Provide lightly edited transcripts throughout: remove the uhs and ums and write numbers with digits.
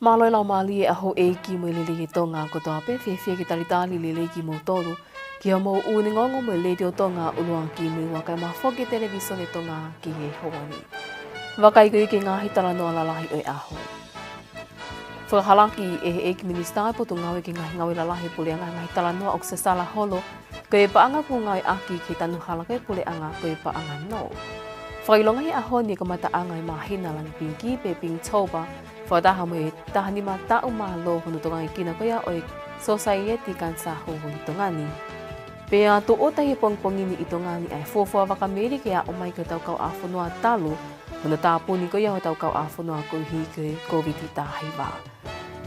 Maloi lau mali e aho e ki mo lele ki tonga ko toa pe fie ki taritali lele ki mo tolu. Ki a mo uni ngongo mo le dio tonga uluang ki mo wakai ma foki television e tonga ki he hawani. Wakai ko ki ngahi tala noa lalahi oi aho. Whakahalaki e ki minister po tu ngawi ki ngahi ngawi lalahi pule anga ngahi tala noa ok se sala holo. Ko e paanga ku ngawi aki ki tanu halaka pule anga ko e paanga no. Whakailonga hi aho ni ka mata anga i mahina lang pinki pe ping toba. Whakataha mo e tahani ma tau malo hono tonga i kina koia o e society kansa ho honi tongani. Pea to o tahi pongpongini i tongani ai fofua waka meri ke a o mai ko tau kau a whanua talu hono tā puni koia ho tau kau a whanua ko hi ke COVID i tahi wā.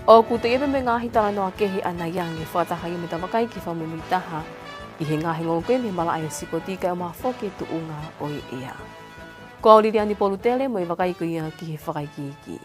O ku te ebe me ngahi tala noa kehe ana yangi whakataha i me tawakai ki whamumi taha i he ngahi ngoko me mala ai sipotika o ma whoke tu unga o i ea. Ko au liri ani polutele mo i wakai ko ia ki he whakaikiki.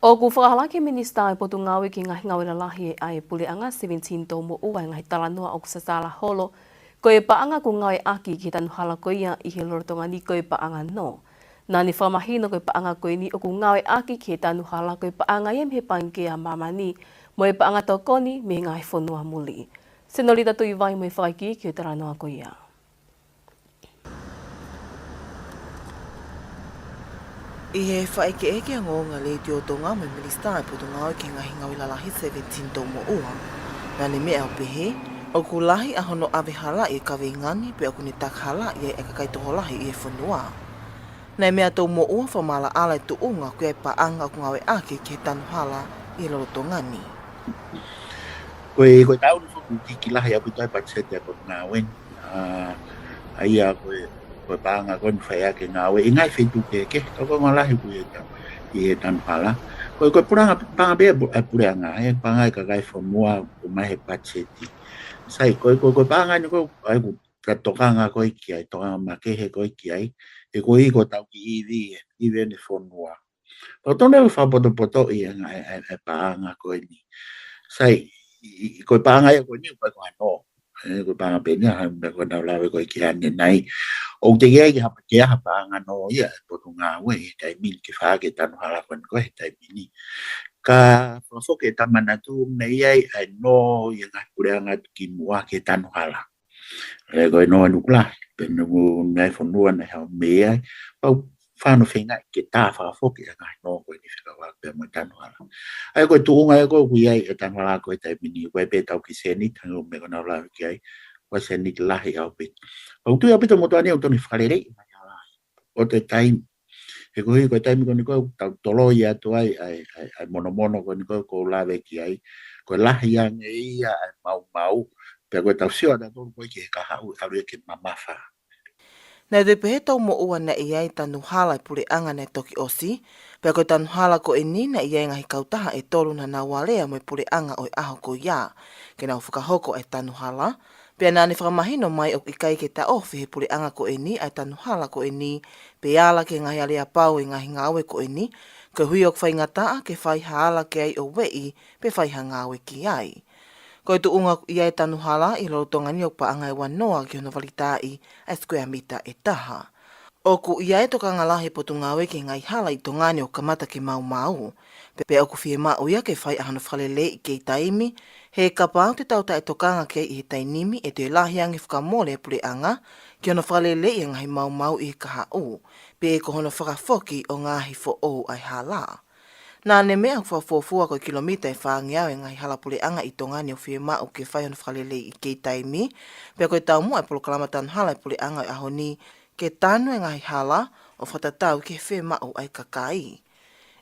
O ku whakahalaki minister e potu ngawi ki ngahi ngawi lalahi e ai pule anga 17 tau mo ua ngahi talanua o kusasala holo ko e paanga ku ngawi aki ki tanu hala ko ia i he lorotonga ni ko e paanga no. Nani whamahino ko e paanga ko ni o ku ngawi aki ki tanu hala ko e paanga ia me panke a mamani mo e paanga tau koni me ngahi whanua muli. Senolita tu i vai mo i whaiki ki o taranua ko ia. I he whaike eke a ngonga le te o tonga me minister e puto ngau ki ngahi ngawi lalahi 17 tau mo ua. Nani mea o pehe, o ku lahi a hono awe hala i kawe ngani pe o ku ni tak hala i e kakai toho lahi i e whanua. Nei mea tau mo ua whamala ala i tu unga ku e paanga ku ngawe ake ki tanu hala i lolo tongani. Koe tau ni whaku ki lahi apu tai patsete a koe ngā wen. Aia koe paanga koe ni whai ake ngā wen. I ngai whetu ke, tau koe ngā lahi koe i e tanu hala. Koe puranga panga bea pure a ngā, panga i ka kai whamua o mai he patsete. Sai, koe panga ni koe, ai ku ka tokanga koe ki ai, tokanga makehe koe ki ai. E koe i ko tau ki iwi ni whanua. Tau tone u whapoto i e paanga koe ni. Sai, koe panga ia koe ni koe koe no. Koe panga pene a me koe nau lawe koe ki ane nai. O te kia ki hapa kia panga no ia e poto ngā ue e tai mini ki whaake tanu hala koe ni koe he tai mini. Ka whafoke e tamana tu nei ai ai no i ngai kureanga ki mua ke tanu hala. E koe no nukla, pene ngu ngai whanua na hao mea. Pau whānu whenga ke tā whafoke e ngai no koe ni whikawa pe mo tanu hala. Ai koe tuunga e koe kui ai e tanu hala koe tai mini. Koe pe tau ki seni, tangu me kona ula ki ai. Koe seni ki lahi au pit. Pau tui au pita mo tuani au toni whakarerei. O te taimi. E koe koe taimi koe ni koe tau tolo i atu ai mono koe ni koe ko lawe ki ai. Koe lahi ange ia ai mau. Pea koe tau siwa da tolu koe ki he kahau au e ke mamafa. Nei te pehe tau mo ua na i ai tanu hala i pure anga nei toki osi, pea koe tanu hala ko e ni na i ai ngahi kautaha e tolu na na walea mo i pure anga o i aho ko ia. Ke nau whakahoko e tanu hala, pea nani whakamahino mai o i kai ke ta ofi he pure anga ko e ni ai tanu hala ko e ni, pe ala ke ngahi alea pau i ngahi ngawe ko e ni, ke hui o kwhai ngataa ke whai haala ke ai o wei, pe whai hangawe ki ai. Ko tu unga ia e tanu hala i lolo tongani o paanga e wanoa ki hono walitai a square mita e taha. O ku ia e toka ngalahi potu ngawe ki ngai hala i tongani o kamata ke mau. Pepe o ku fie mau ia ke whai ahano whalele i kei taimi, he kapau te tauta e tokanga ke i he tainimi e te lahiangi whakamole pule anga ki hono whalele i ngahi mau i he kaha o, pe e ko hono whakafoki o ngahi fo o ai hala. Nā ne mea whafofua ko kilomita e whaangiau e ngai halapule anga i tongani o whie mao ke whai hon whalele i kei taimi, pia koe tau mua e polokalamatan hala i pule anga i ahoni ke tanu e ngai hala o whatatau ke whie mao ai kakai.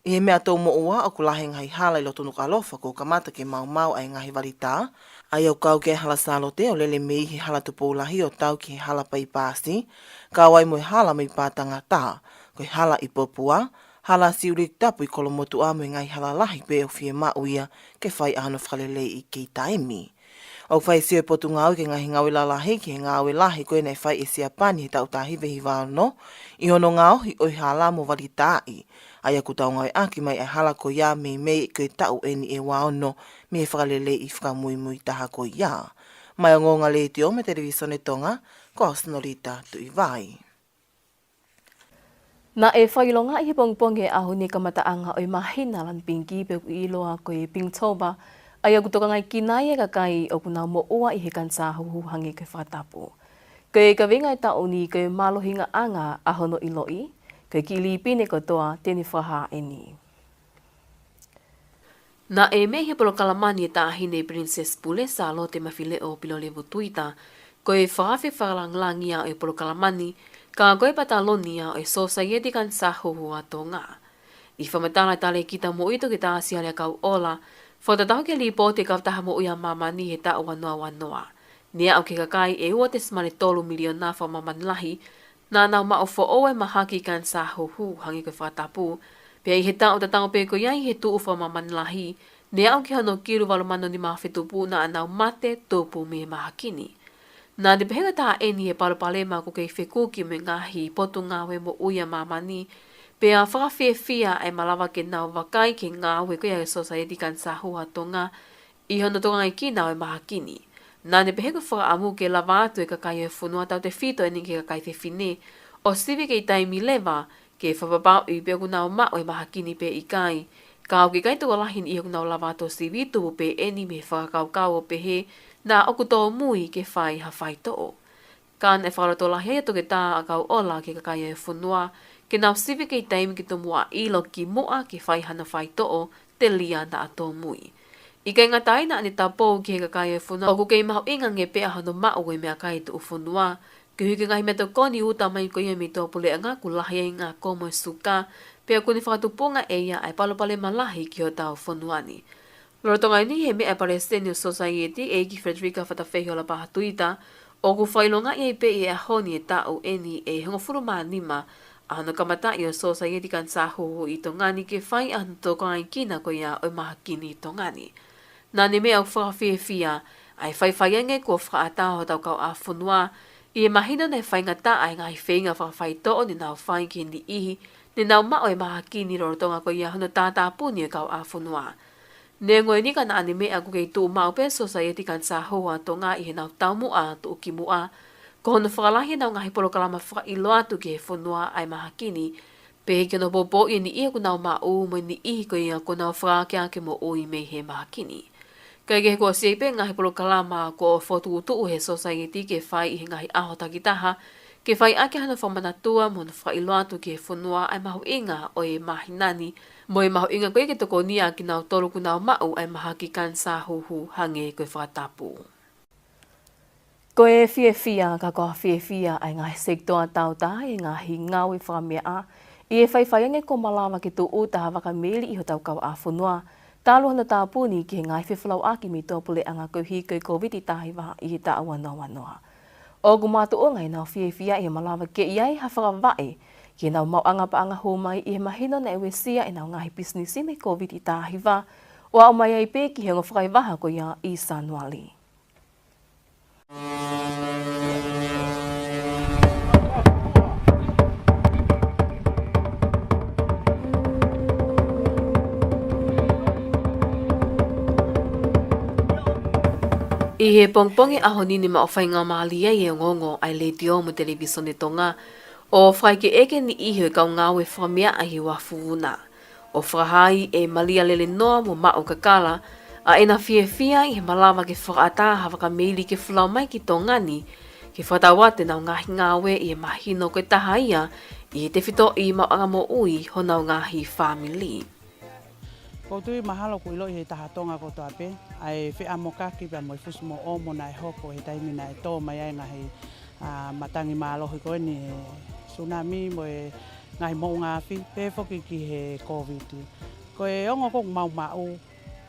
I he mea tau mo ua o kulahe ngai hala i loto nuka alofa ko kamata ke mau ai ngahi walita, ai au kau ke hala salote o lele mei he hala tupoulahi o tau ki he hala pai pāsi, kawai mo hala mai pātanga tā, koe hala i popua, hala siuri tapu i kolomotu amu ngai hala lahi pe o whie mau ia ke whai ahano whalele i kei taimi. O whai sio e potu ngau ke ngahi ngawi la lahi ki he ngawi lahi koe nei whai e sia pani he tau tahiwe hi wano, i hono ngau hi oi hala mo wali tai. Ai aku tau ngawi aki mai e hala ko ia mei koe tau eni e wano me e whalele i whakamui taha ko ia. Mai o ngonga le te o me televisione tonga, ko Osnorita tu i vai. Na e whailonga i pongponge aho ni kamataanga o mahina lan pingi pe iloa ko e pingtoba ai akutoka ngai kinai e kakai o kuna mo ua i he kansa huhu hangi ke whatapu. Ko e kawenga i tau ni ko e malohinga anga aho no iloi, ko e ki li pine kotoa teni whaha e ni. Na e me he polo kalamani e tahine Princess Pule sa lo te mawhile o pilo levo tuita, ko e whaafi whalanglangia e polo kalamani, ka koe patalonia e society kan sa huhu ato ngā. I whamatala tale kita mo ito ki tāsia lea kau ola, whatatau ke lipo te kau taha mo uia mamani he ta wanoa wanoa. Nia au ke kakai e ua te smane tolu miliona wha mamanilahi, nā nau ma o fo oe mahaki kan sa huhu hangi koe whatapu, pia i he tau tatau pe ko iai he tuu wha mamanilahi, nea au ke hano kiru walumano ni mawhetupu na anau mate tupu me mahakini. Nā te pehenga tā eni e palopalema ko kei whekuki me ngahi potu ngāwe mo uia mamani, pea whakawhiawhia e malawa ke nau wakai ke ngāwe ko ia society kan sahua tonga, i hono tonga i ki nau e mahakini. Nā te pehenga whakaamu ke lava atu e kakai e whunua tau te whito e ni ke kakai te whine, o sivi ke i taimi lewa ke whapapau i pia kunau mao e mahakini pe i kai, ka au ke kai tuka lahin i kunau lava to sivi tupu pe eni me whakakau o pehe, nā oku tō mui ke whai ha whai tō. Kan e whakaroto lahi e toke tā a kau ola ke kakai e whunua, ke nau sivi ke i taimi ki tō mua ilo ki mua ke whai hana whai tō, te lia na a tō mui. I kei ngā taina ani tā pō ke kakai e whunua, oku kei mahu inga nge pea hano mao e mea kai tō whunua, ke hui ke ngahi me tō koni uta mai ko ia mi tō pule ngā ku lahi e ngā komo e suka, pea kuni whakatupunga e ia ai palopale malahi ki o tau whunuani. Lorotonga ni he mea Palestinian Society e ki Frederica Whatawhehio la paha tuita, o ku whailonga i pe i e ahoni e tau eni e hongofuru maa nima, a hano kamata i o Society kan sahu i tongani ke whai a hano tōkonga i kina ko ia o mahakini i tongani. Nā ne mea au whakawhiawhia, ai whaiwhaiange kua whakaataho tau kau a whunua, i e mahina nei whaingata ai ngai whenga whakawhaitoo ni nau whai ki ni ihi, ni nau mao e mahakini lorotonga ko ia hano tātāpuni e kau a whunua. Ne ngoe ni kana ane mea ku kei tū mau pe society kan sa hoa to ngā i he nau taumu a tu ki mua. Ko hono whakalahi nau ngahi polo kalama whakailo atu ke whunua ai mahakini. Pe ke no bobo i ni ia ku nau mau mo ni ihi ko ia ko nau whakakea ke mo ui me he mahakini. Kai ke kua siei pe ngahi polo kalama ko o whotu utu he society ke whai i he ngahi aho takitaha. Ke whai ake hana whamanatua mo no whakailo atu ke whunua ai mahu inga o e mahinani. Mo e mahu inga koe ke toko nia ki nau toru ku nau mau ai mahaki kan sa huhu hange koe whatapu. Ko e fia ka koa fia ai ngahi sektoa tau taha e ngahi ngawi whakamea a. I e whaiwhaiange ko malawa ki tu utaha waka meli i ho tau kau a whunua. Tālu hana tāpuni ki he ngahi whiwhalau aki mi tō pule anga koe hi koe COVID i tahi waha i he tā wanoa. O gumatu o ngai nau fia i he malawa ke iai ha whakawai. Ki nau mau anga pa anga homai i he mahino na ewe sia i nau ngahi bisnisi me COVID i tāhiwa, o au mai ai pe ki he ngawhakai waha ko ia i Sanuali. I he pongpongi aho nini ma o whainga maalia i e ngongo ai le dio mo televisione tonga, o whaike eke ni iho e kau ngawe whamea a hi wafuna. O whahai e malia lele noa mo mao kakala, a ena fia i he malawa ke whakaataha waka meili ke whulau mai ki tongani, ke whatawate nau ngahi ngawe i e mahino koe taha ia, i te whito i mau anga mo ui ho nau ngahi family. Ko tui mahalo ku ilo i he taha tonga ko toa pe, ai whi amo kaki pia mo i fusu mo omo na e hoko he taimi na e tō mai ai ngahi matangi mālohi koe ni tsunami mo e ngahi mo ngāwhi, pe whoki ki he COVID. Ko e ongo kong mau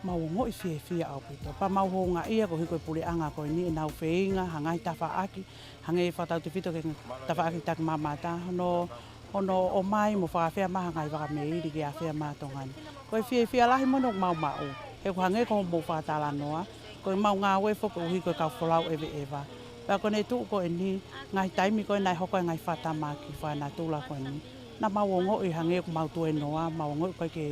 ngo i fia au pito. Pa mau ho ngā ia ko hiko e pule anga koe ni e nau wheinga, hangai tawha aki, hangai whatau te whito ke tawha aki tak mamata, hono o mai mo whakawhia maha ngai waka meiri ki a whea mātongani. Ko e fia lahi mono mau. He ko hange ko mo whātala noa, ko e mau ngā we whoko uhi ko e kau wholau ewa. Pea ko ne tuu ko e ni, ngai taimi ko e nai hoko e ngai whatama ki whaena tūla ko e ni. Na mau ongo i hange ko mau tue noa, mau ongo ko ke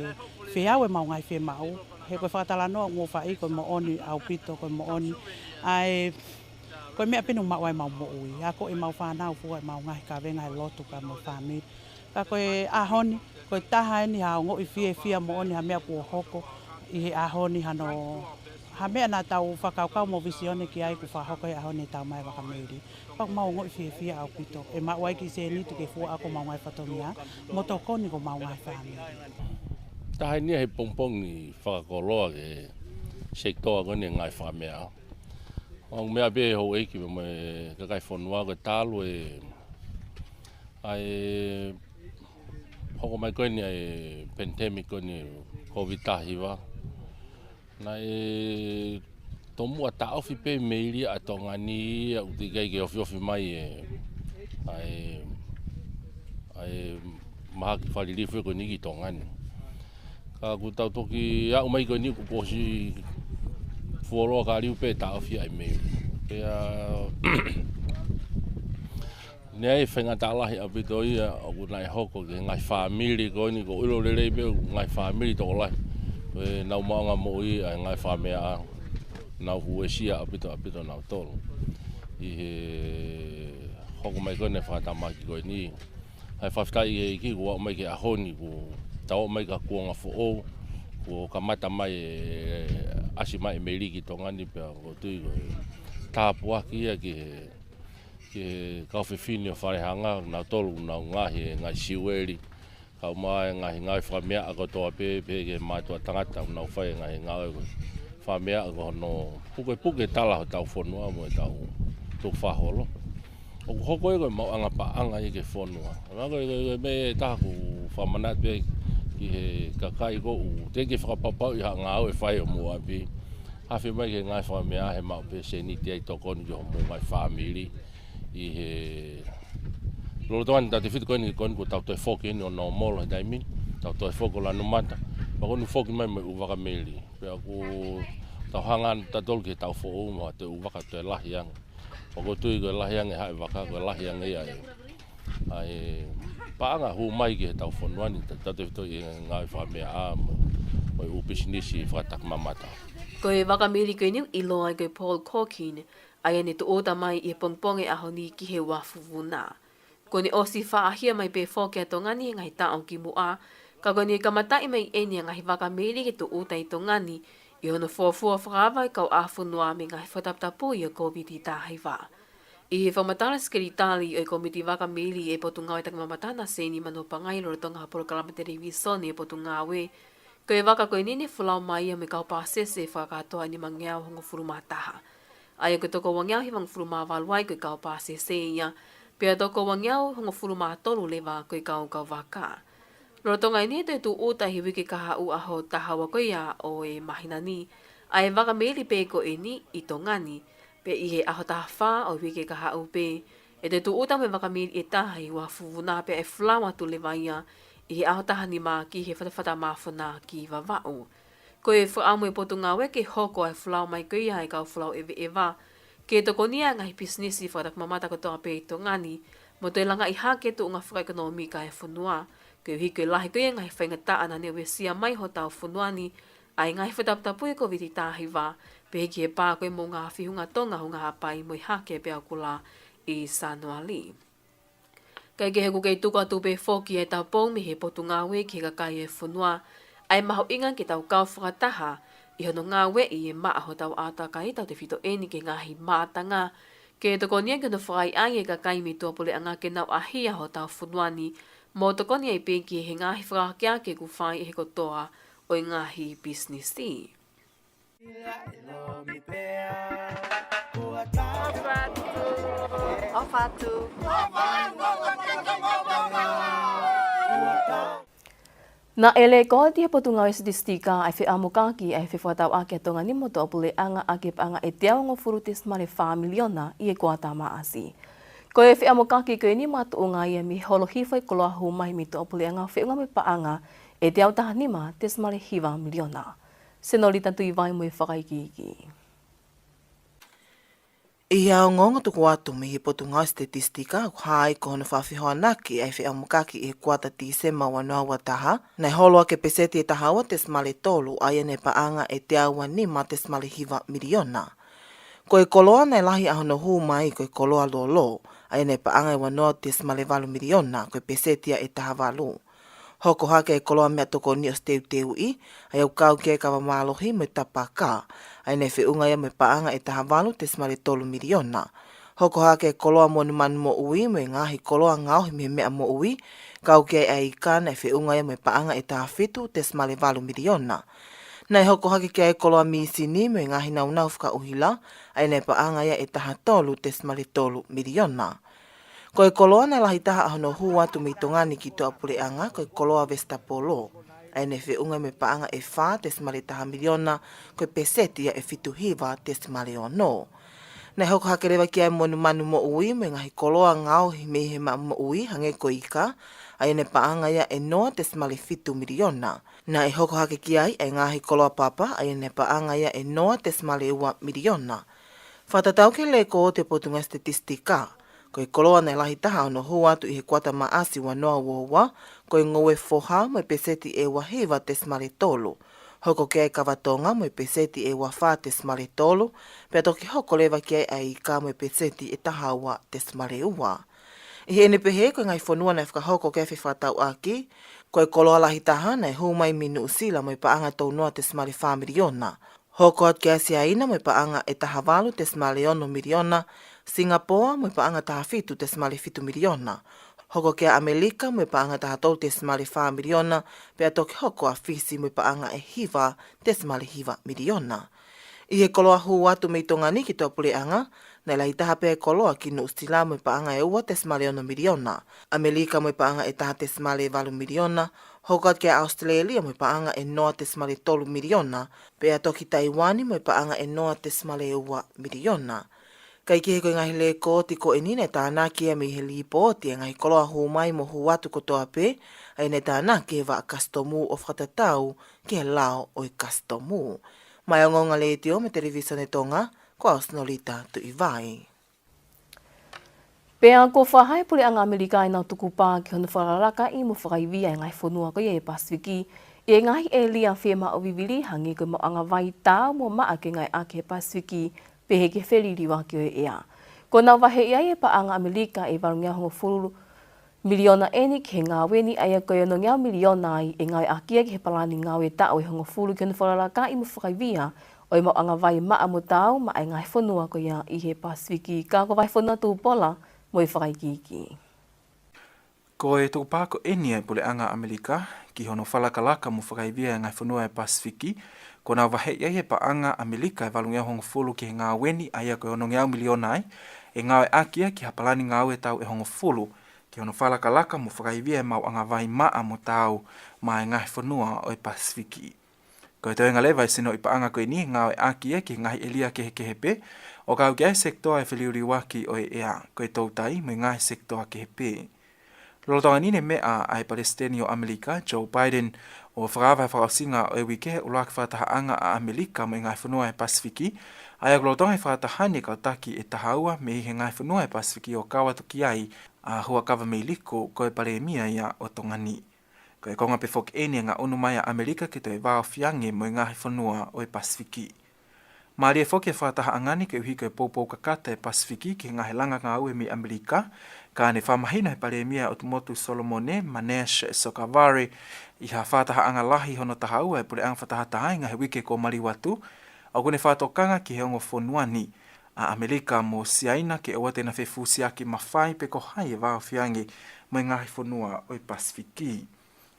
whiau e mau ngai whea mau. He ko e whātala noa ngō whai ko e mo oni au pito, ko e mo oni. Ai, ko e mea pinu mau ai mau mo ui. A ko e mau whanau fua e mau ngai ka venga e lotu ka mo whamit. Ka koe ahoni, koe taha ni ha ngo I fia mo ni ha mea kua hoko I he ahoni hano ha mea nā tau whakaukau mo visione ki ai ku whahoko he ahoni tau mai wakamiri. Pak mau ngo I fia au pito. E ma wai ki se ni tu ke fua ako mau ngai whatongia, mo toko ni ko mau ngai whamiri. Taha ni he pongpong ni whakakoloa ke sektoa ko ni ngai whamea. Ang mea be ho eki me kakai whanua ko tālu ai hoko mai koe ni ai pandemic ko ni COVID-19 na tomu a taofi pe meiri a tonga ni a utikai ke ofi mai ai maha ki whalirifu ko ni ki tonga ni. Ka ku tau toki a umai ko ni ku posi fuoroa ka riu pe taofi ai meiri. Pea nei whenga tālahi a pito ia o ku nai hoko ke ngai whamiri ko ni ko ilo lelei pe ngai whamiri toko lai. Koe nau maanga mo I ai ngai whamea a nau huesia a pito nau tolo. I he hoko mai koe ne whatamaki koe ni. Hai whawhitai I ki kua mai ke ahoni ku tau mai ka kuonga fo'o. Ko kamata mai asi mai meriki tongani pia ko tui koe. Tāpuaki ia ki kauwhiwhini o wharehanga nau tolu nau ngahi ngai siweri. Kau mai ngai whamea ako toa pe ke mātua tangata nau whai ngai koe. Whamea ako no puke tala ho tau whonua mo tau tuk whaholo. O hoko koe mau anga paanga I ke whonua. Koe me taku whamanat pe ki he kakai ko u. Teke whakapapau I ha ngau whai o mua pi. Hawhi mai ke ngai whamea he mau pe se ni te ai tokoni ki ho mo ngai whamiri. I he lolo toani tau te whitu koe ni koe ko tau toi whoki ni o no molo he taimin. Tau toi whoko la numata. Pa koe ni whoki mai mai uwaka meli. Pea ku tau hangan tatol ki tau who mo te uwaka toi lahiang. Pa koe tui koe lahiang e hae waka koe lahiang e ai. Ai paanga hu mai ki he tau whonuani. Tau te whitu I ngai whamea a mo upisinisi whatak mamata. Koe wakamiri koe niu ilo ai koe Paul Corkin, ai ane tu ota mai I pongponge aho ni ki he wafuvuna. Koe ni osi whaahia mai pe whoke a tongani ngai taong ki mua, ka koe ni kamatai mai eni ngai wakamiri ki tu ota I tongani, I hono fuafua whakawai kau awhunua me ngai whataptapu I o komiti tāhaiwa. I he whamatara skeri tali o komiti wakamiri potu ngawe tak mamatana seni mano pangai lor tonga programa televisoni potu ngawe, koe waka koe nini whulau mai me kau pāsese whakatoa ni mangeau hongo furumataha. Ai koe toko wangeau hi wang furuma waluai koe kau pāsese ia, pia toko wangeau hongo furuma tolu lewa koe kau waka. Loro tonga ini te tu uta hi wiki kaha u aho tahawa koe ia o mahina ni, ai waka meli pe ko ini I tongani, pe I he aho taha wha o wiki kaha u pe, e te tu uta me waka meli taha I wa fuvuna pe flama tu lewa ia, I he aho taha ni mā ki he whatawhata mawhana ki wawau. Ko e whaamu e potu ngā weke hoko e whalau mai koe ia e kau whalau ewa. Ke toko nia ngahi pisnisi whatak mamata ko toa pe tongani, mo te langa I hake tu unga whakaekonomika e whunua. Ko hi koe lahi koe ngahi whaingata ana ne we sia mai ho tau whunuani, ai ngahi whataptapu e ko viti tāhiwa, pe hiki e pā koe mo ngā whihunga tonga hunga hapai mo I hake pe akula I Sanuali. Kai ke he kukei tuka tupe whoki e tau pong mi he potu ngā we ki he kakai e whunua, ai maho inga ki tau kau whakataha, I hono ngā we I e maa ho tau ātakai tau te whito eni ke ngahi mātanga, ke toko nia ke no whakai ai e kakai mi tua pole anga ke nau ahia ho tau whunuani, mo toko nia I pēki he ngahi whakakia ke ku whai he kotoa o I ngahi businessi. Ofatu. Na ele ko ti potu ngau statistika ai fe amukaki ai fe fatau ake tonga ni moto pule anga ake anga e teo ngo furutis mare familiona I e kwata maasi. Ko e fe amukaki ko ni matu nga ia mi holo hifai koloa hu mai mi to pule anga fe ngame pa anga e teo ta nima tes mare hiva miliona. Senolita tu vai mo fakai ki. Ia o ngonga tuku atu me he potu ngā statistika ku haai ko hana whawhihoa naki ai whi amukaki e kuata ti se maua noa taha, nei holoa ke peseti e tahawa tes male tolu ai ane paanga e te aua ni ma tes male hiva miliona. Ko e koloa nei lahi ahono hu mai ko e koloa lolo, ai nei paanga e wanoa te smalevalo miliona ko e pesetia e tahavalu. Hoko hake e koloa mea toko ni o steu teu i, ai au kau ke kawa malohi me tapaka, ai nei whiunga ia me paanga e tahavalu te smaletolu miliona. Hoko hake e koloa monu manu mo ui me ngahi koloa ngauhi me mea mo ui, kau ke ai ikana e whiunga ia me paanga e tahafitu te smalevalo miliona. Nei hoko hake kia e koloa misini me ngahi naunau whaka uhila, ai nei paanga ia e tahatolu te smaletolu miliona. Ko e koloa nei lahi taha ahono hua tu mitongani ki toa puleanga ko e koloa Vestapolo. Ai ne whiunga me paanga e wha te smale taha miliona ko e pesetia e fitu hiva te smale o no. Nei hoko hake rewa kia e monu manu mo ui me ngahi koloa ngau hi mehe ma mo ui hange ko ika. Ai ne paanga ia e noa te smale fitu miliona. Na e hoko hake kia ai e ngahi koloa papa ai ne paanga ia e noa te smale ua miliona. Whatatau ke le ko te potunga statistika. Ko e koloa nei lahi taha ono hua atu i he kuata maasi wa noa woa, ko e ngoe foha mo e peseti e wahiva te smale tolu. Hoko kia e kawatonga mo e peseti e wawha te smale tolu, pia toki hoko lewa kia e i ka mo e peseti e tahawa te smale ua. I he pehe ko ngai whanua nei whakahoko kia whiwhatau aki, ko e koloa lahi taha nei humai minu usila mo e paanga tau noa te smale 5 miliona. Hoko at kia si aina mo e paanga e tahavalu te smale 1 miliona, Singapore mo paanga taha fitu te smale 7 miliona. Hoko kia Amerika mo paanga taha tau te smale 5 miliona, pia toki hoko a Fisi mo paanga e hiva te smale hiva miliona. I he koloa hu atu mei tongani ki toa puleanga, nei lahi taha pia e koloa ki no ustila mo paanga e ua te smale 1 miliona. Amerika mo paanga e taha te smale 8 miliona, hoko kia Australia mo paanga e noa te smale 3 miliona, pia toki Taiwani mo paanga e noa te smale 1 miliona. Kai ki he koe ngahi le ko tiko e nine tāna kia mi he lipo ti e ngahi koloa hu mai mo hu atu ko toa pe, ai ne tāna ki he wa kastomu o whatatau ki he lao o i kastomu. Mai o ngonga le tio me televisione tonga, ko Ausnolita tu i vai. Pea ko whahai pule anga Amerika i nau tuku pā ki honu whararaka i mo whakaiwia i ngai whanua ko i e Pasifiki, i e ngahi e lia whiema o vivili hangi ko mo anga vai tā mo maa ke ngai ake Pasifiki, pehe ke wheriri waki o ea. Ko nā wahe ia e paanga Amerika e warungia hongo furu miliona eni ke ngā weni aia koe no ngā miliona ai e ngāi akia ki he palani ngā we tau e hongo furu ki honu whararaka i mo whakaiwia o i mo anga vai maa mo tau ma e ngai whanua ko ia i he Pasifiki ka ko vai whanua tū pola mo i whakaikiki. Ko e tō pāko eni e pule anga Amerika ki hono whalakalaka mo whakaiwia e ngai whanua e Pasifiki. Ko nā wahe ia he paanga Amerika e walungia hongo fulu ki he ngā weni aia koe ono ngāu miliona ai, e ngāu e akia ki hapalani ngāu e tau e hongo fulu, ki ono whalakalaka mo whakaivia e mau anga vai maa mo tau ma e ngahi whanua o e Pasifiki. Ko e toenga lewa e sino i paanga koe ni ngāu e akia ki ngahi elia ke he kehepe, o kau kia e sektoa e whiliuri waki o e ea, ko e tautai mo ngahi sektoa kehepe. Lolotonga nine mea ai Palestini o Amerika, Joe Biden, o whakawai whakaosinga o e wike o laki whatahaanga a Amerika mo i ngai whanua e Pasifiki, ai a lolotonga i whatahane kautaki e tahaua me i he ngai whanua e Pasifiki o kawatuki ai a hua kawa mei liko ko e paremia ia o tongani. Ko e konga pe whok ene ngā onu mai a Amerika ki to e wāo whiange mo i ngai whanua o e Pasifiki. Maari e whoke whatahaangani ke uhi ko e poupou kakata e Pasifiki ki ngahe langa ngā ue mi Amerika, ka ne whamahina he paremia o tumotu Solomone, Manesh, Sokavari, i ha whatahaanga lahi hono tahaua e pure ang whatahataha ngahe wike ko Mariwatu, au kone whatokanga ki he ongo whonuani a Amerika mo siaina ke ewa tena whewhusiaki mawhai pe ko hai e wāo whiange mo i ngahi whanua o i Pasifiki.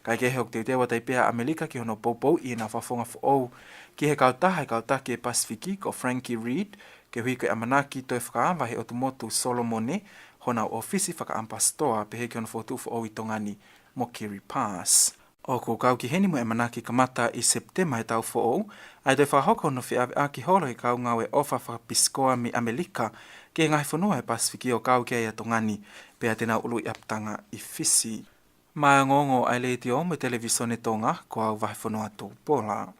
Kai ke hok te tewa taipea Amerika ki hono poupou i na whafonga whaou ki he kautaha e kautaki e Pasifiki ko Frankie Reed, ke hui ko e amanaki toi whakaawahe o tumotu Solomone, hona o ofisi whakaampastoa pe he ki hono whotu whaou i tongani mo Kerry Pass. O ko kau ki heni mo e manaki kamata i September e tau whaou, ai toi whahoko no whiawe a ki holo i kau ngau e ofa whakapiskoa mi Amerika ke ngai whanua e Pasifiki o kau kia ia tongani pe a tena ulu i aptanga i Fisi. Mai ngongo ai leiti o me televisione tonga ko au wahi whanua tō pola.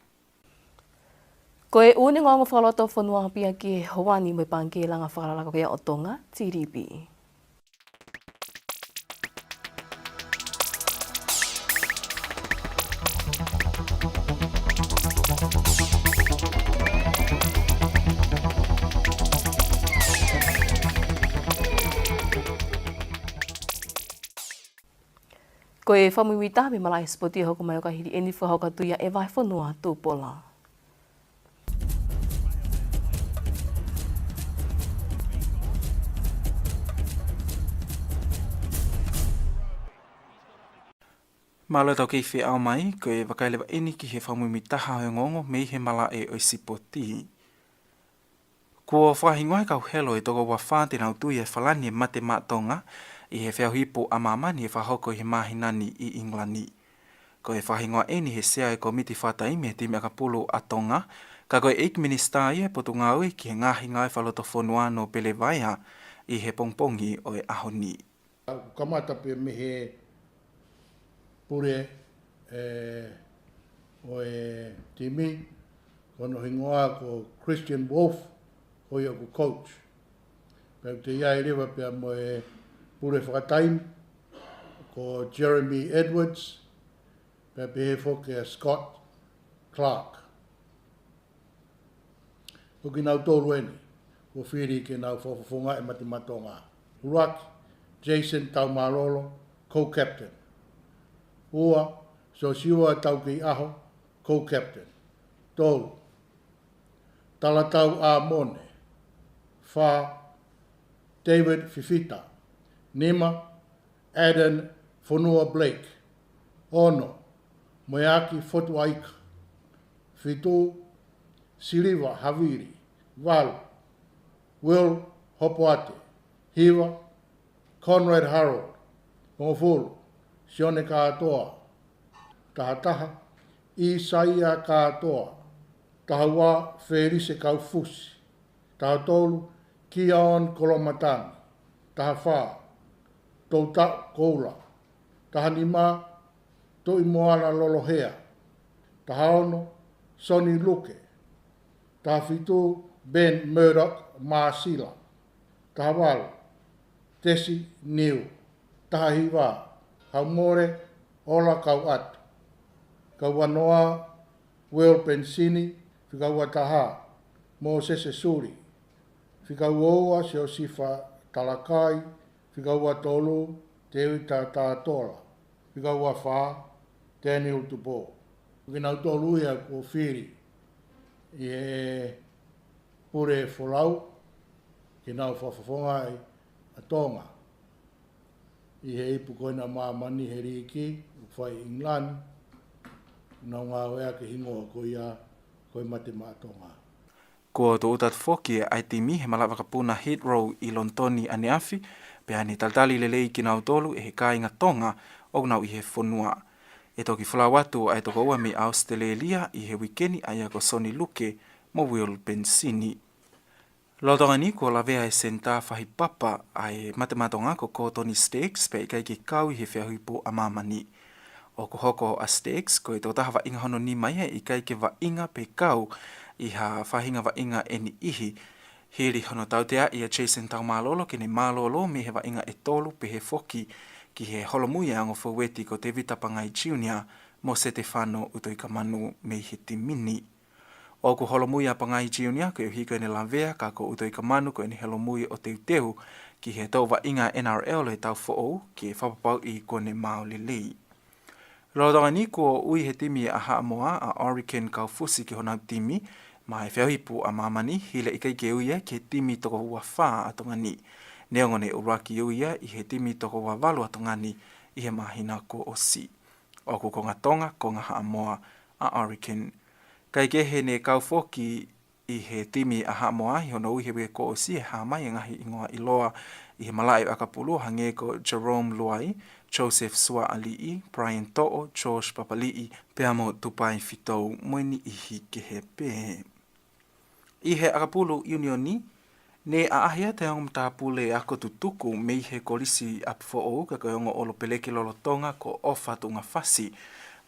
Ko e uni ngongo whakaloto whanua pia ki he hawani mo i pāngi langa whakalaka kia o tonga, TDP. Ko e whamuiwita me malai spoti hoko mai o ka hiri eni whahoka tuia e vai whanua tūpola. Malo tau kei whi au mai, ko e wakailewa eni ki he whamumi taha o ngongo mei he mala e o sipoti. Kua whahingoa kau helo e toko wa whāte nau tui e whalani e mate mātonga i he whiahipo a mamani e whahoko he mahinani i Inglani. Ko e whahingoa eni he sea e komiti whataimi he timi akapulu a tonga, ka koe eik minister i e potu ngaui ki he ngahi ngai whaloto whanua no pele vaia i he pongpongi o e ahoni. Kamata pe me he pure o e timi, kono hingoa ko Christian Wolf, hoi o ko coach. Pea te iai rewa pea mo e pure whakataim, ko Jeremy Edwards, pea pe he whoke a Scott Clark. Hoki nau tōru eni, ko whiri ke nau whawhawhonga e matimatonga. Uraki, Jason Taumarolo, co-captain. Ua, so siwa tau ki aho, co-captain. Tōru, Talatau a Mone, Wha, David Fifita, Nima, Aden Fonua Blake, Ono, Moeaki Fotuaika, Fitu, Siliva Haviri, Valu, Will Hopoate, Hiva, Conrad Harold, Mofulu, Sione Katoa, Tahataha, Isaia Katoa, Tahawa Ferise Kaufusi, Tahatolu, Kiaon Kolomatani, Tahafa, Touta Koula, Tahanima, Toimoana Lolohea, Tahaono, Soni Luke, Tahafitu Ben Murdoch Maasila, Tahawala, Tesi Niu, Tahahiwa, Haumore, Ola Kau Atu, Kauanoa, Will Pensini, Whikaua Taha, Mo Sese Suri, Whikauoa Seo Sifa Talakai, Whikaua Tolu, Tewi Tātola, Whikaua Wha, Daniel Tupo. Whikinau tolu ia ko whiri, i e pure wholau, ki nau whawhawhonga i a tonga. I he ipu koina māmani he riki, whai England, nau ngā wea ke hingoa ko ia koe mate mātonga. Ko tō utat whoki e aitimi he malawaka puna hit row i Lontoni ane awhi, pe ane taltali lelei ki nau tolu e he kāinga tonga o nau i he whonua. E toki whalawatu ai toko ua mi Australia i he wikeni ai ako Soni Luke mo Will Pensini. Lotonga ni ko lavea e senta whahi papa ai matematonga ko Tony Stakes pe ikai ki kau i he whiahuipo a mamani. O ko hoko a Stakes ko e tō taha wa inga hono ni mai e ikai ke wa inga pe kau i ha whahinga wa inga eni ihi. Hiri hono tautea i a Jason Taumalolo ki ne malolo me he wa inga e tolu pe he foki ki he holomuia ango whaweti ko Te Vitapangai Junior mo se te whano utoi ka manu me he timini. O ko holomuia Pangai Junior ko e hika ne lavea ka ko utoi ka manu ko e ni holomuia o te uteu ki he tau wa inga NRL e tau who'o ki e whapapau i ko ne Maolelei. Rotonga ni ko ui he timi a Haamoa a Orican Kaufusi ki hona timi ma e whiahipu a mamani hile ikai ke uia ki he timi toko hua whaa atonga ni. Neongone uraki uia i he timi toko wa walu atongani i he mahina ko o si. O ko konga tonga ko ngā Haamoa a Orican. Kai kehe ne kaufoki i he timi a Haamoa i hono uhewe ko o si e haamai e ngahi ingoa iloa i he malai akapulu hange ko Jerome Luai, Joseph Sua Alii, Brian To'o, George Papali'i, Peamo Tupai Fitou, Moeni Ihi Kehepe. I he akapulu unioni, ne a ahia te angum tāpule ako tutuku mei he kolisi apfo'o ka koiongo olo peleke lolotonga ko ofa tunga fasi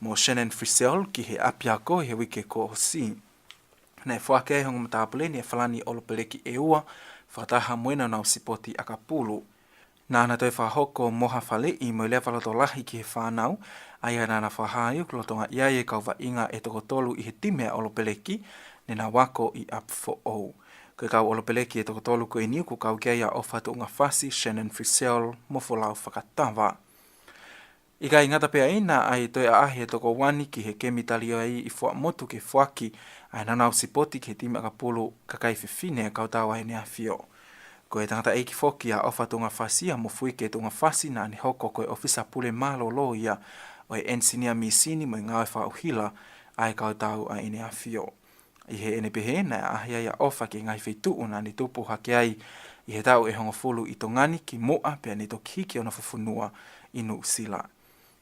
mo Shannon Frisell ki he apiako he wike ko hosi. Nei whake hongum tāpule ne whalani olo peleki e ua, whataha moena nau sipoti akapulu. Nāna toi whahoko moha whale i mo lea whalato lahi ki he whanau, aia nāna whahaiu klotonga iaie kau wa inga e toko tolu i he timea olo peleki, ne na wako i apfo'o. Ko kau olopeleki e toko tolu ko iniu ko kau keia ofa tu unga fasi Shannon Frisell mo folau whakatawa. Ika ingata pea ina ai toi ahi e toko wani ki he kemi talio ai I fua motu ke fuaki ai nanau sipoti ki he timi akapulu kakai fifine kautawa he nea fio. Ko e tangata eiki foki a ofa tunga fasi a mofui ke tunga fasi na ni hoko ko e ofisa pule malo lo ia o e ensinia misini mo ngawe wha uhila ai kautau a ine a fio. I he ene pehe na ahia ia ofa ki ngai feitu una ni tupu hake ai I he tau e hongofulu I tongani ki moa pia ni toki hiki ona fufunua inu usila.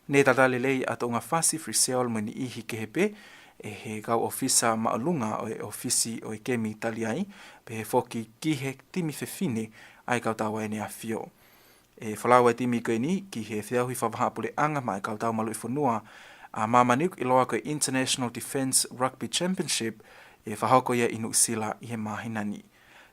Ne tatale lei ato unga fasi friseol mo ni ihi kehepe e he kau ofisa maalunga o e ofisi o e kemi italiai pe he foki ki he timi fefine ai kau tawa ene a fio. E whalaua e timi koe ni ki he whiahui whawahapule anga mai kau tau malu I whanua a mamaniuk I loa koe International Defence Rugby Championship e whahoko ia inu usila I he mahinani.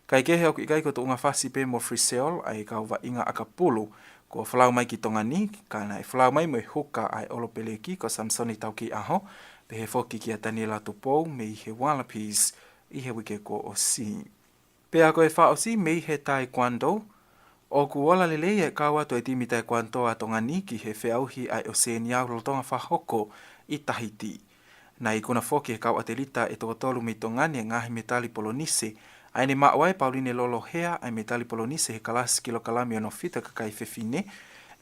Kai kehe oku ikai ko to unga fasi pe mo friseol ai kau wa inga akapulu ko whalau mai ki tonga ni, ka nai whalau mai mo huka ai olopeleki ko Samsoni tau ki aho, pe he foki ki a Daniela Tupou me I he Wallabies I he wike ko o si. Pe a koe wha o si me I he taekwondo, o ku wala lelei e kawa to e timi taekwondo a tonga ni ki he whiauhi ai Oceania rotonga whahoko I Tahiti. Na I kuna foki he kau atelita e tokotolu me tongani e ngahi metali polonise, ai ne maawai Pauline Lolo hea ai metali polonise he kalasi kilokalami ono fita kakai fefine,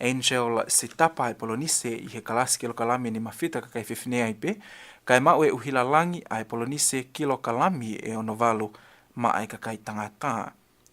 Angel Sitapa ai polonise I he kalasi kilokalami ni mafita kakai fefine ai pe, kai maue uhila langi ai polonise kilokalami e ono valu ma ai kakai tangata.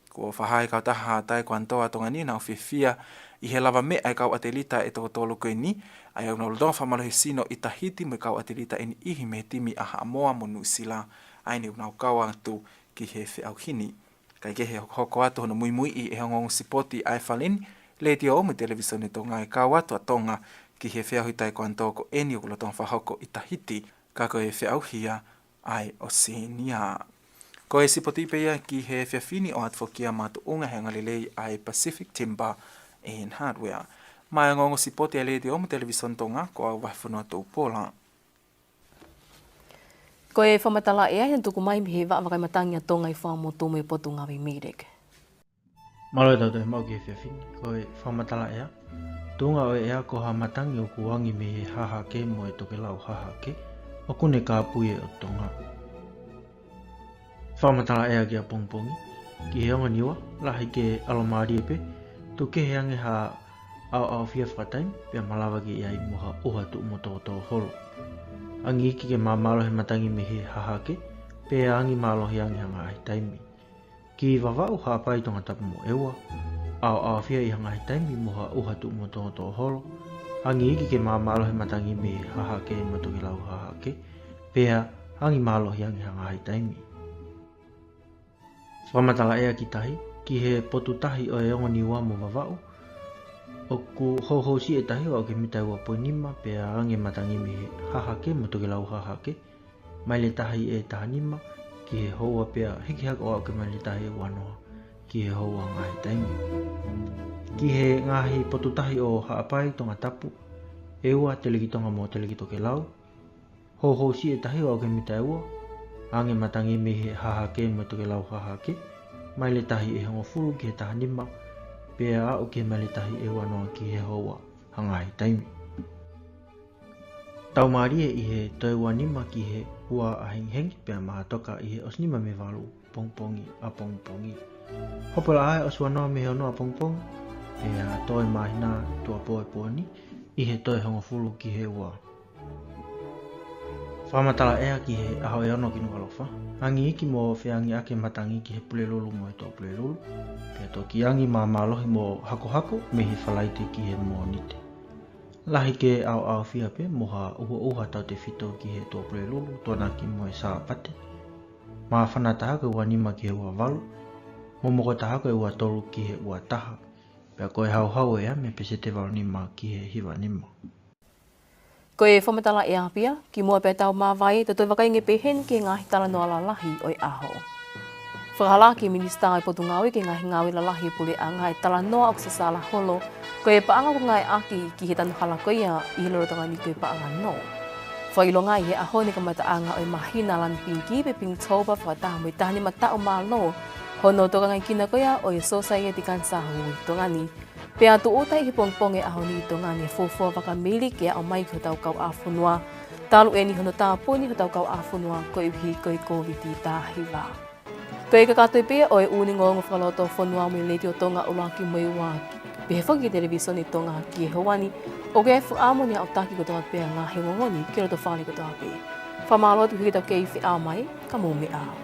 Ko whahai kau taha taekwondo tonga ni na ofifia I he lava me ai kau atelita e tokotolu koe ni, ai au nolodonga whamalohe sino I Tahiti me kau atelita e ni ihi me timi aha amoa monu sila, ai ni unau kau atu ki he whiauhini. Kai ke he hoko atu hono mui I e hongongu sipoti ai whalini, le tia o me televisione tonga e kau atu atonga ki he whiauhi taekwondo ko eni o tonga whahoko I Tahiti, ka ko he whiauhia ai Oceania. Ko e sipoti peia ki he whiawhini o atfokia matu unga he ngalilei ai Pacific Timber and Hardware. Mai ngongo sipoti ai le tia o me televisione tonga ko au waifunua tau pola. Ko e whamatala e ai tuku mai mihi wa wakai matangia tonga I wha mo tumu e potu ngawi mirek. Maloi tau te mau ki e whiawhini, ko e whamatala ea. Tunga o ea ko ha matangi o kuwangi me he hahake mo e toke lau hahake, o kune ka puye o tonga. Whamatala ea ki a pongpongi, ki he onga niwa, lahi ke alomari epe, tu ke he ange ha au fia whakataim, pia malawa ki iai moha uhatu mo toko holo. Angi iki ke mamalo he matangi me he hahake, pe angi malo he angi hanga ai taimi. Ki wawau hapai tonga tapu mo ewa, au fia I hanga ai taimi moha uhatu mo toko holo. Angi iki ke mamalo he matangi me he hahake mo toki lau hahake, pe angi malo he angi hanga ai taimi. Whamatala ea ki tahi, ki he potu tahi o e ongo niwa mo wawau, o ku ho si e tahi o ke mitai wa poinima pe ange matangi me he hahake mo toke lau hahake, mai le tahi e tahanima ki he houa pea hiki haka o ke mai le tahi e wanoa ki he houa ngai taimi. Ki he ngahi potu tahi o haapai tonga tapu, eua teleki tonga mo teleki toke lau, ho si e tahi o ke mitai ua, ange matangi me he hahake mo toke lau hahake, mai le tahi e hongo fulu ki he tahanima, pea o ke malitahi e wanoa ki he hoa hangai taimi. Tau marie I he toi wanima ki he hua a henghengi pea maha toka I he osnima me walu pongpongi a pongpongi. Hopola ai os wanoa me he ono a pongpongi, pea toi mahina tua poe poani I he toi hongo fulu ki he hua. Whamatala ea ki he aho e ono ki nualofa. Angi iki mo whiangi ake matangi ki he pule lulu mo e tō pule lulu. Pea tō ki angi mā malohi mo hako me he whalaite ki he mo nite. Lahi ke au whia pe moha uha tau te whito ki he tō pule lulu tōna ki mo e sā pate. Mā whanatahaka ua nima ki he ua walu. Mo moko tahaka ua tolu ki he ua taha. Pea koe hau ea me pese te walu nima ki he hiwa nima. Ko e whamatala e apia, ki mua pe tau mawai, te toi wakainge pe hen ki ngahi tala noa lalahi o i aho. Whakahala ki minista ai potu ngawi ki ngahi ngawi lalahi pule a ngai tala noa o sala holo, ko e paanga ko ngai aki ki he tanu hala ko ia I hiloro tonga ni koe paanga no. Whailo ngai he aho ni ka mataanga o i mahina lan pingi pe ping toba whakataha mo I tahani mata o malo, hono toka ngai kina ko ia o i society kansa hui tonga ni, Pea tu utai hi pongpong e aho ni tonga ni fofo waka milik e au mai ko tau kau afunua. Talu e ni hono tāpu ni ho tau kau afunua ko ihi ko i COVID ta hiwa. Ko i kakatoi pia o e uni ngongo whakaloto whanua mo i leiti o tonga ulaki mo i wā. Behefa ki television i tonga ki e hawani o ke fu amo ni au taki ko tonga pia ngā he ngongoni ki roto whani ko tonga pia. Whamalo tu hiki tau kei whi au mai ka mō me au.